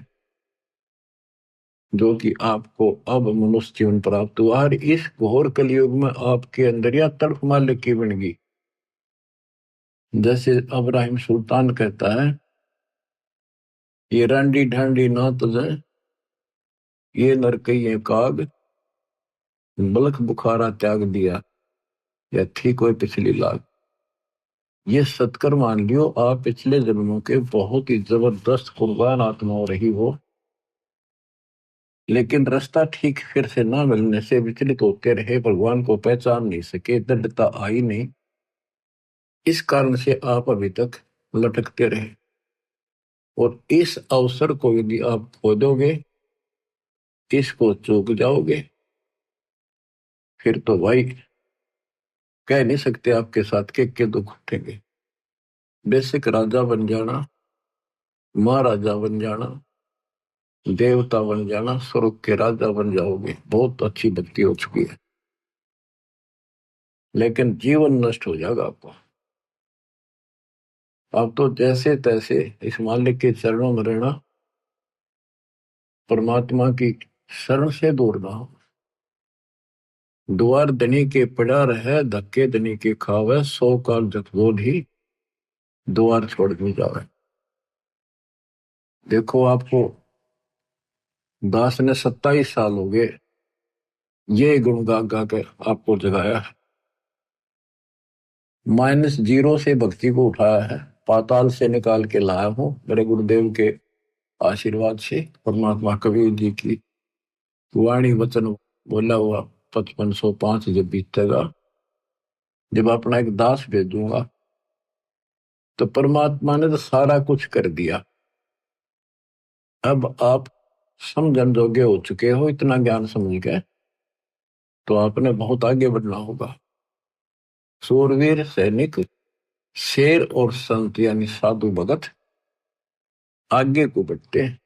Speaker 1: जो कि आपको अब मनुष्य जीवन प्राप्त हुआ। और इस घोर कलयुग में आपके अंदर या तड़फ मालिक की बन गई। जैसे अब्राहिम सुल्तान कहता है, ये रांडी ढांडी ना तुझे, ये नरकइये काग। बलख बुखारा त्याग दिया, या थी कोई पिछली लाग। ये सत्कर मान लियो, आप पिछले जन्मों के बहुत ही जबरदस्त कुर्बान आत्मा हो रही हो, लेकिन रास्ता ठीक फिर से ना मिलने से विचलित होते रहे, भगवान को पहचान नहीं सके, दृढ़ता आई नहीं। इस कारण से आप अभी तक लटकते रहे। और इस अवसर को यदि आप खो दोगे, इसको चूक जाओगे, फिर तो भाई कह नहीं सकते आपके साथ के दुख उठेंगे। बेसिक राजा बन जाना, महाराजा बन जाना, देवता बन जाना, स्वर्ग के राजा बन जाओगे, बहुत अच्छी भक्ति हो चुकी है। लेकिन जीवन नष्ट हो जाएगा आपको। अब तो जैसे तैसे इस मालिक के चरणों में रहना, परमात्मा की शरण से दूर ना हो। द्वार धनी के पड़ा रहे, धक्के धनी के खावे। 100 काल जगबोध ही, द्वार छोड़ दी जावे। देखो, आपको दास ने 27 साल हो गए ये गुण गा गा के आपको जगाया है। -0 से भक्ति को उठाया है, पाताल से निकाल के लाया हूं मेरे गुरुदेव के आशीर्वाद से। परमात्मा कबीर जी की वाणी वचन बोला हुआ 5505 जब बीतेगा, जब अपना एक दास भेजूंगा, तो परमात्मा ने तो सारा कुछ कर दिया। अब आप समझन योग्य हो चुके हो, इतना ज्ञान समझ के तो आपने बहुत आगे बढ़ना होगा। सूरवीर सैनिक, शेर और संत यानी साधु भगत आगे को बढ़ते हैं,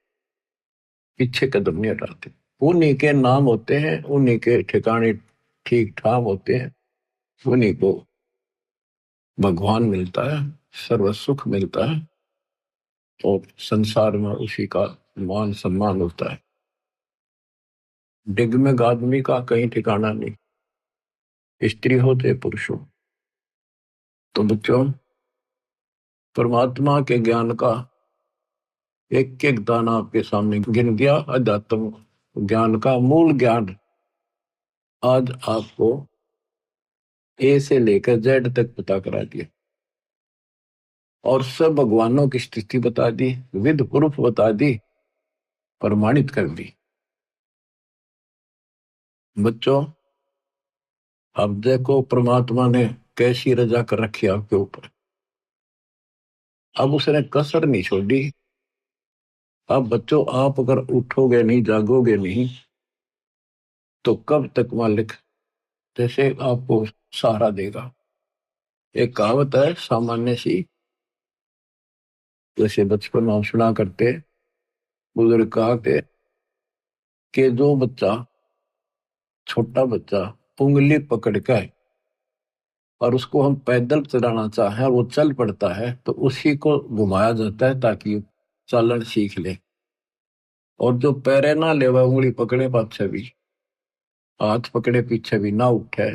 Speaker 1: पीछे कदम नहीं हटाते। उन्हीं के नाम होते हैं, उन्हीं के ठिकाने ठीक ठाक होते हैं, उन्हीं को भगवान मिलता है, सर्व सुख मिलता है और संसार में उसी का मान सम्मान होता है। डिगमिग आदमी का कहीं ठिकाना नहीं, स्त्री हो चाहे पुरुष हो। तो बच्चों, परमात्मा के ज्ञान का एक एक दाना आपके सामने गिन दिया। अध्यात्म ज्ञान का मूल ज्ञान आज आपको ए से लेकर जेड तक पता करा दिया और सब भगवानों की स्थिति बता दी, विद प्रूफ बता दी, प्रमाणित कर दी। बच्चों, अब देखो परमात्मा ने कैसी रजा कर रखी आपके ऊपर। अब उसने कसर नहीं छोड़ी। अब बच्चों, आप अगर उठोगे नहीं, जागोगे नहीं, तो कब तक मालिक जैसे आपको सहारा देगा। एक कहावत है सामान्य सी, जैसे बचपन में सुना करते, बुजुर्ग कहा कि जो बच्चा, छोटा बच्चा उंगली पकड़ कर और उसको हम पैदल चलाना चाहें और वो चल पड़ता है, तो उसी को घुमाया जाता है ताकि चालन सीख ले। और जो पैरे ना ले, वह उंगली पकड़े पाछे भी, हाथ पकड़े पीछे भी ना उठे,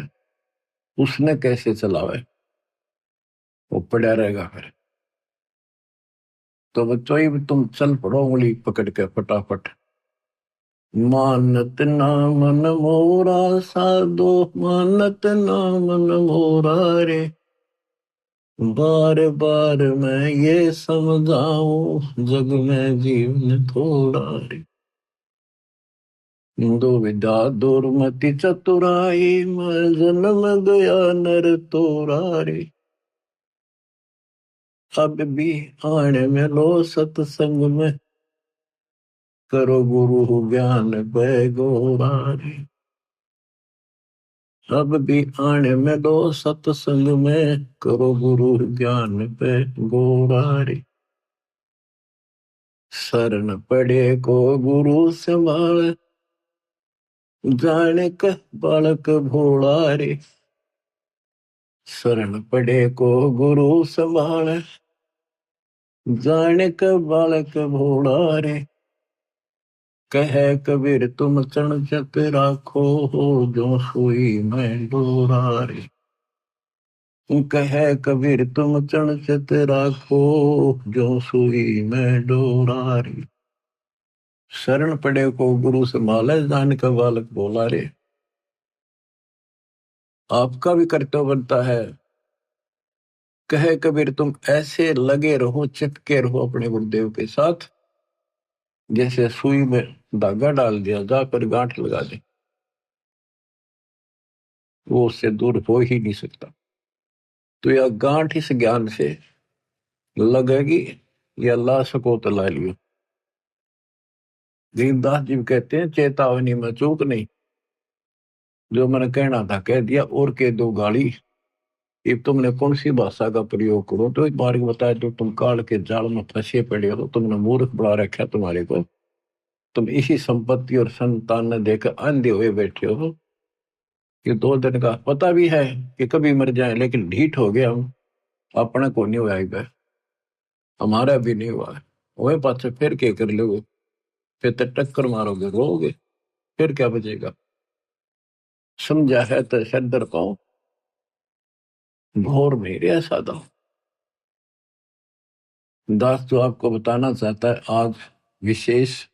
Speaker 1: उसने कैसे चलावे, वो पड़ा रहेगा फिर। तो बच्चों, ही तुम चल पड़ो उंगली पकड़ के फटाफट। मानत ना मन मोरा साधो, मानत ना मन मोरा रे, बार बार मैं ये समझाऊं, जग में जीवन थोड़ा रे। दुविधा दुर्मति चतुराई, मैं जन्म गया नर तोरा रे। अब भी आने में लो सत्संग में, करो गुरु ज्ञान पे गोरा रे। अब भी आने में लो सत्संग में, करो गुरु ज्ञान पे गोरा रे। शरण पड़े को गुरु संभाल, जाने का बालक भोला रे। शरण पड़े को गुरु संभाल, जाने का बालक भोला रे। कहे कबीर तुम चरण चत राखो, हो जो सुई में डोरा रे। कहे कबीर तुम चरण चत राखो, जो सुई में डोरा रे। शरण पड़े को गुरु संभाले, जाने का बालक भोला रे। आपका भी कर्तव्य बनता है, कहे कबीर तुम ऐसे लगे रहो, चिपके रहो अपने गुरुदेव के साथ, जैसे सुई में धागा डाल दिया, जाकर गांठ लगा दे, वो उससे दूर हो ही नहीं सकता। तो यह गांठ इस ज्ञान से लगेगी, या ला सको तो ला लियो। गरीबदास जी कहते हैं, चेतावनी में चूक नहीं, जो मैंने कहना था कह दिया, और कह दो गाली। ये तुमने कौन सी भाषा का प्रयोग करो, तो एक बार बताया, तो तुम काल के जाल में फंसे पड़े हो, तुमने मूर्ख बड़ा रखा तुम्हारे को, तुम इसी संपत्ति और संतान ने देकर अंधे हुए बैठे हो। कि 2 दिन का पता भी है कि कभी मर जाए, लेकिन ढीठ हो गया हम, अपने को नहीं हुआ, हमारा भी नहीं हुआ है। वही पास फिर क्या कर लोगे, फिर तो टक्कर मारोगे, रोगे, फिर क्या बचेगा। समझा है तो सदर पाओ, घोर मेरे साधा। दास जो आपको बताना चाहता है आज विशेष,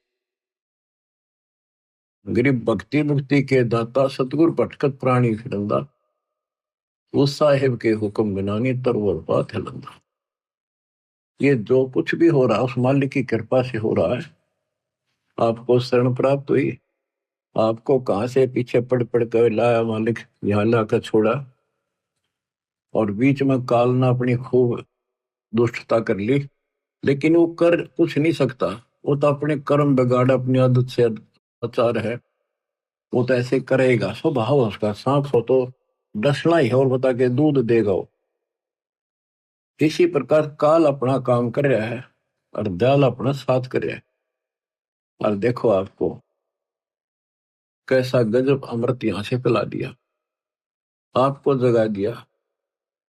Speaker 1: गरीब भक्ति मुक्ति के दाता सतगुरु भटकत प्राणी फिरंदा, उस साहिब के हुक्म बिना नहीं तरवर बात है लंदा। ये जो कुछ भी हो रहा है उस मालिक की कृपा से हो रहा है। आपको शरण प्राप्त हुई, आपको कहां से पीछे पड़ पड़ कर लाया मालिक, यहाँ लाकर छोड़ा, और बीच में काल ने अपनी खूब दुष्टता कर ली, लेकिन वो कर कुछ नहीं सकता। वो तो अपने कर्म बिगाड़, अपनी आदत से आचार है, वो तो ऐसे करेगा, स्वभाव उसका। सांप हो तो डसना ही है, और बता के दूध देगा वो। इसी प्रकार काल अपना काम कर रहा है और दयाल अपना साथ कर रहा है। और देखो आपको कैसा गजब अमृत यहां से पिला दिया, आपको जगा दिया,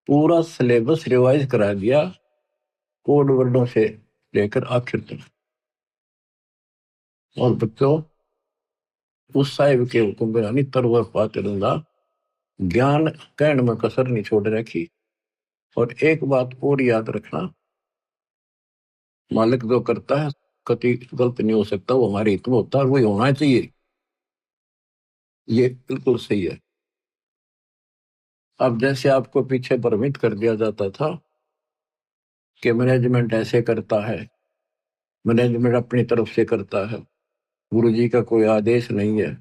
Speaker 1: पूरा सिलेबस रिवाइज करा दिया, कोड वर्डों से लेकर आखिर तक। और बच्चों, उस साहिब के हुक्म बिना तरवर पाते रंगा, ज्ञान कहने में कसर नहीं छोड़ रखी। और एक बात और याद रखना, मालिक जो करता है कति गलत नहीं हो सकता, वो हमारे हित में होता है, वही होना चाहिए। ये बिल्कुल सही है। अब जैसे आपको पीछे भ्रमित कर दिया जाता था कि मैनेजमेंट ऐसे करता है, मैनेजमेंट अपनी तरफ से करता है, गुरु जी का कोई आदेश नहीं है,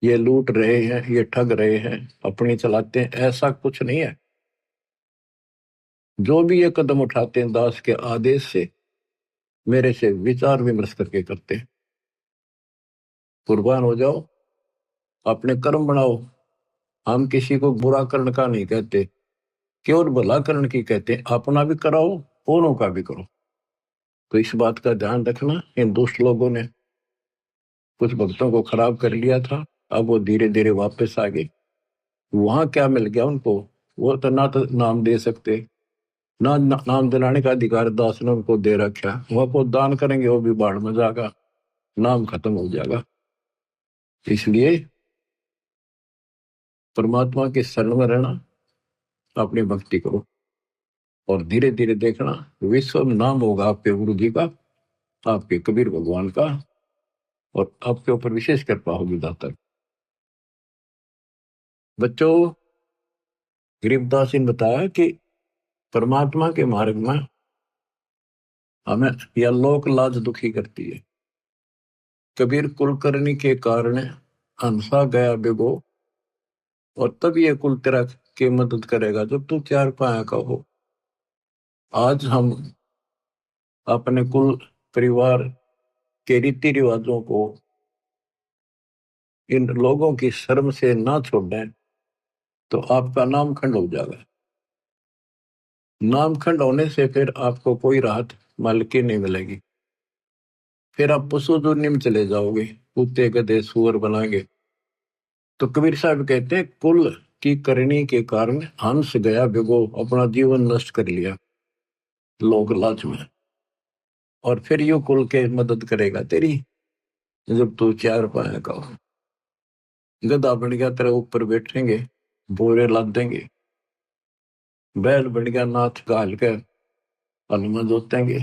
Speaker 1: ये लूट रहे हैं, ये ठग रहे हैं, अपनी चलाते हैं, ऐसा कुछ नहीं है। जो भी ये कदम उठाते हैं दास के आदेश से, मेरे से विचार विमर्श करके करते हैं। कुर्बान हो जाओ, अपने कर्म बनाओ। हम किसी को बुरा करने का नहीं कहते, केवल भला करने की कहते हैं। अपना भी कराओ, औरों का भी करो। तो इस बात का ध्यान रखना। इन दुष्ट लोगों ने कुछ भक्तों को खराब कर लिया था, अब वो धीरे धीरे वापस आ गए। वहां क्या मिल गया उनको, वो तो नाम दे सकते, नाम दिलाने का अधिकार दास ने उनको दे रखा। वह को दान करेंगे, वो भी बाढ़ में जाएगा, नाम खत्म हो जाएगा। इसलिए परमात्मा के शरण में रहना, अपनी भक्ति करो, और धीरे धीरे देखना विश्व में नाम होगा आपके गुरु जी का, आपके कबीर भगवान का, और आपके ऊपर विशेष कृपा होगी दाता। बच्चों, गरीबदास जी ने बताया कि परमात्मा के मार्ग में हमें यह लोक लाज दुखी करती है। कबीर कुलकर्णी के कारण हंसा गया बिगो, और तब ये कुल तेरा के मदद करेगा जब तू चार पाया का हो। आज हम अपने कुल परिवार के रीति रिवाजों को, इन लोगों की शर्म से ना छोड़ें तो आपका नामखंड हो जाएगा। नामखंड होने से फिर आपको कोई राहत मालिक की नहीं मिलेगी। फिर आप पशु दुनिया में चले जाओगे, कुत्ते गधे सुअर बनाएंगे। तो कबीर साहब कहते हैं कुल की करनी के कारण हंस गया भिगो, अपना जीवन नष्ट कर लिया लोक लाज में। और फिर यू कुल के मदद करेगा तेरी जब तू चार पाया का हो। गधा बन गया तेरे ऊपर बैठेंगे, बोरे लाद देंगे। बैल बन गया नाथ गाल के हनुमान जोतेंगे,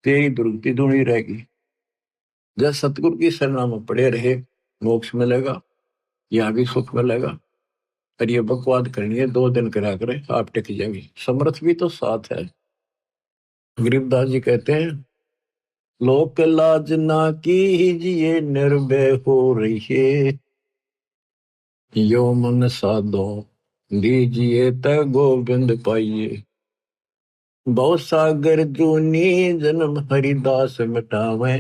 Speaker 1: तेरी दुर्गति दूनी रहेगी। जब सतगुरु की शरणा में पड़े रहे, मोक्ष मिलेगा, यहाँ भी सुख मिलेगा। और ये बकवाद करनी है 2 दिन करा करे, आप टिक जाएंगे। समर्थ भी तो साथ है। गरीबदास जी कहते हैं, लोक लाज ना कीजिए निर्भय हो रहिए, यो मन साधो दीजिए त गोविंद पाइए। बहुत सागर जूनी जन्म हरिदास मिटावे,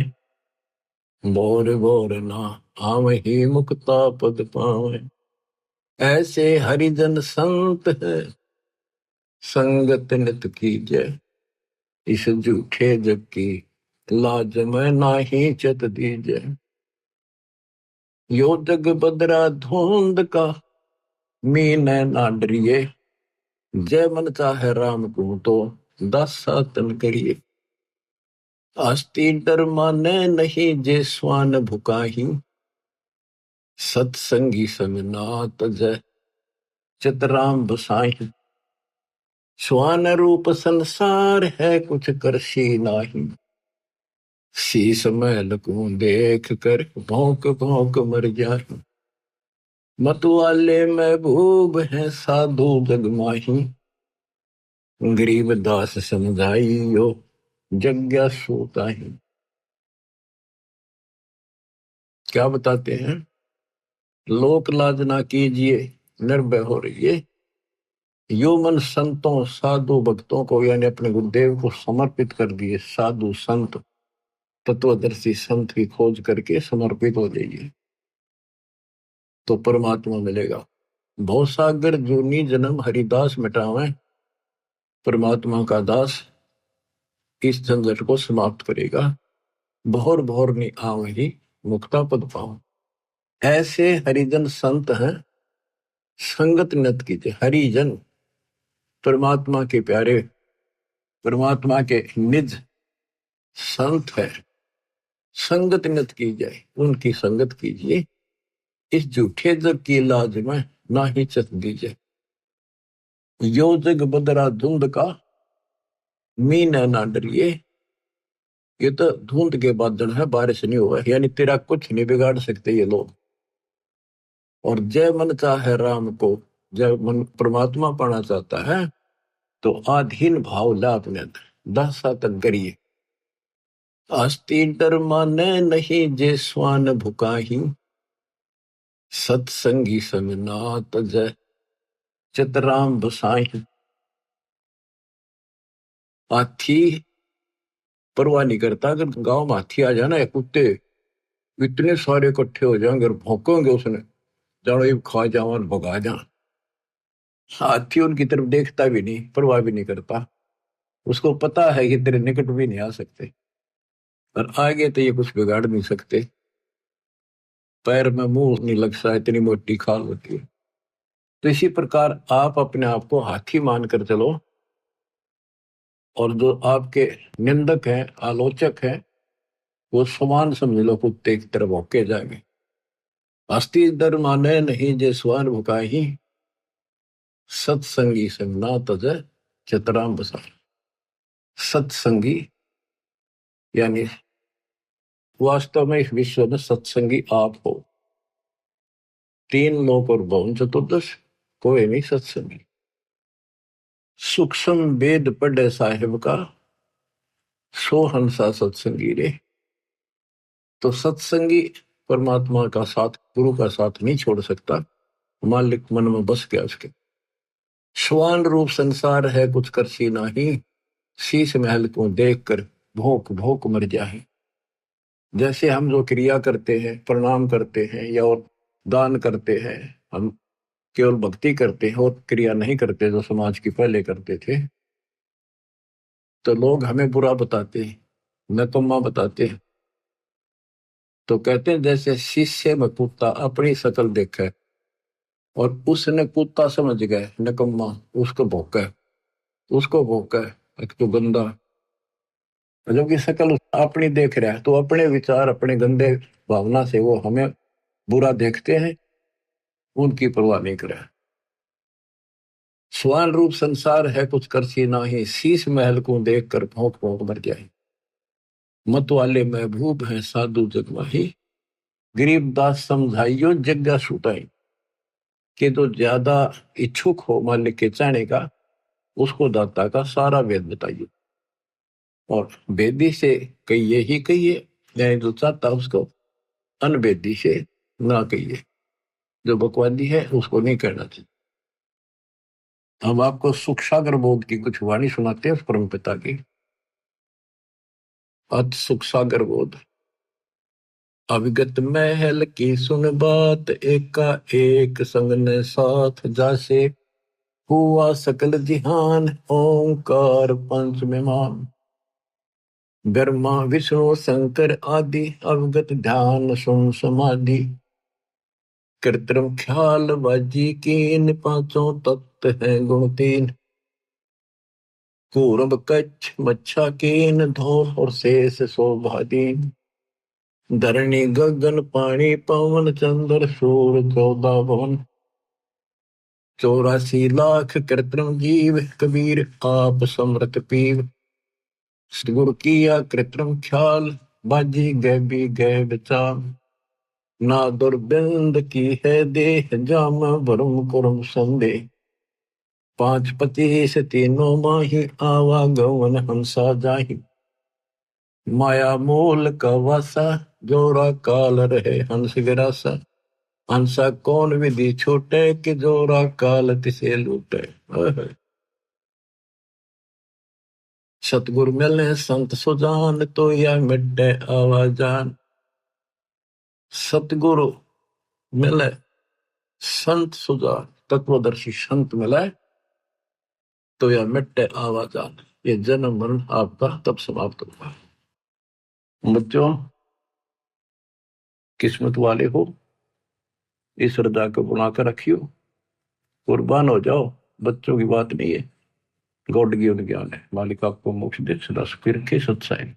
Speaker 1: बोर बोर ना आवहि मुक्ता पद पावे। ऐसे हरिजन संत है संगत नित कीजय, इस झूठे जग की लाज में नाही चत दीजय। यो जग बदरा धुंध का मीने ना डरिए, जय मन चाहे राम को तो दासा तन करिए। आस्ती डर माने नहीं जे स्वान भुकाही, सत्संगी समनात जय चितराम बसाही। स्वान रूप संसार है कुछ करसी नाही, शीस महल को देख कर भौंक भौंक मर जाही। मतवाले महबूब है साधु जगमाही, गरीब दास समझाइयो जग्ञा सोताही। क्या बताते हैं, लोक लाज ना कीजिए निर्भय हो रहिए, यो मन संतों साधु भक्तों को यानी अपने गुरुदेव को समर्पित कर दिए। साधु संत तत्वदर्शी संत की खोज करके समर्पित हो जाइए तो परमात्मा मिलेगा। भवसागर जूनी जन्म हरिदास मिटावे, परमात्मा का दास इस झंझट को समाप्त करेगा। भोर भोर नि आवहि मुक्ता पद पाओ। ऐसे हरिजन संत हैं, संगत नत कीजिए। हरिजन परमात्मा के प्यारे, परमात्मा के निज संत है, संगत नत की जाए, उनकी संगत कीजिए। इस झूठे जग की लाज में ना ही चत दीजिए। यो जग बदरा धुंध का, मीन ना डरिए। ये तो धुंध के बादल है, बारिश नहीं हुआ, यानी तेरा कुछ नहीं बिगाड़ सकते ये लोग। और जय मन चाहे राम को, जब मन परमात्मा पाना चाहता है तो आधीन भाव ला अपने दशा तक करिए। आस्ती डर माने नहीं जे स्वान भुकाही, सत्संगी संग ना तजय चितराम बसाही। हाथी परवाह नहीं करता, अगर गांव में हाथी आ जाना, कुत्ते इतने सारे इकट्ठे हो जाएंगे और भौंकेंगे उसने, जानो ये खा जाओ और भगा जा। हाथी उनकी तरफ देखता भी नहीं, परवाह भी नहीं करता, उसको पता है कि तेरे निकट भी नहीं आ सकते और आगे तो ये कुछ बिगाड़ नहीं सकते। पैर में मुंह नहीं लग सकता, इतनी मोटी खाल होती है। तो इसी प्रकार आप अपने आप को हाथी मानकर चलो, और जो आपके निंदक हैं, आलोचक हैं, वो समान समझ लो, कुत्ते की तरफ भौंके जाएंगे। हस्ती दर माने नहीं जे स्वान भुकाही, सत्संगी संग ना तजय चितराम बसा। सत्संगी यानी वास्तव में इस विश्व में सत्संगी आप हो। तीन लोक और भवन चतुर्दश, कोई नहीं सत्संगी। सूक्ष्म वेद पढ़े साहिब का, सो हंसा सत्संगी रे। तो सत्संगी परमात्मा का साथ, गुरु का साथ नहीं छोड़ सकता, मालिक मन में बस गया उसके। श्वान रूप संसार है कुछ करसी नाही, शीश महल को देख कर भोंक भोंक मर जाए। जैसे हम जो क्रिया करते हैं, प्रणाम करते हैं या और दान करते हैं, हम केवल भक्ति करते हैं और क्रिया नहीं करते जो समाज की पहले करते थे, तो लोग हमें बुरा बताते हैं, नकम्मा बताते हैं। तो कहते हैं जैसे शीशे में कुत्ता अपनी शक्ल देखा और उसने कुत्ता समझ गए नकम्मा, उसको भौंका, उसको भौंका, एक तो गंदा, जबकि शक्ल अपनी देख रहा है, तो अपने विचार, अपने गंदे भावना से वो हमें बुरा देखते हैं, उनकी परवाह नहीं करे। स्वान रूप संसार है कुछ करसी नाही, शीश महल को देख कर भौंक भौंक मर जाए। मत वाले महबूब है साधु जग माही, गरीबदास समझाइयो जग्गा छूटाई। कि जो ज्यादा इच्छुक हो मालिक के चाहने का, उसको दाता का सारा वेद बताइए, और वेदी से कहिए ही कहिए, यानी जो चाहता उसको अनवेदी से ना कहिए, जो बकवादी है उसको नहीं कहना चाहिए। हम आपको सुख सागर बोध की कुछ वाणी सुनाते हैं परम पिता की। अत सुख सागर बोध। अविगत महल की सुन बात, एका एक संग ने साथ जासे। हुआ सकल जिहान ओंकार पंच में मान। ब्रह्मा विष्णु शंकर आदि, अवगत ध्यान सुन समाधि। कृत्रिम ख्याल बाजी कीन, पांचों तत्व है गुण तीन। कूर्म कच्छ मच्छा कीन, धौल और शेष शोभादीन। धरणी गगन पानी पवन, चंद्र सूर्य 14 भवन। 84 लाख कृत्रिम जीव, कबीर आप समृत पीव। श्री गुरु किया कृत्रिम ख्याल, बाजी गैबी गै विचार। ना दुर्बिंद की है देह, जाम भरम कुरम संदेह। 5 25 तीनों माही, आवागमन हंसा जाही। माया मूल का वासा, जोरा काल रहे हंस गिरासा। हंसा कौन विधि छूटे, कि जोरा काल तिसे लूटे। सतगुरु मिले संत सुजान, तो यह मिटे आवाजान। सतगुरु मिले संत सुजान, तत्वदर्शी संत मिले, तो यह मिटे आवाजान। ये जन्म मरण आपका तब समाप्त होगा। बच्चों, किस्मत वाले हो, इस हृदय को बनाकर रखियो, कुर्बान हो जाओ। बच्चों की बात नहीं है, गॉड गिवन ज्ञान है। मालिक आपको मोक्ष दे, सदा सुखी रखे। सत्साई।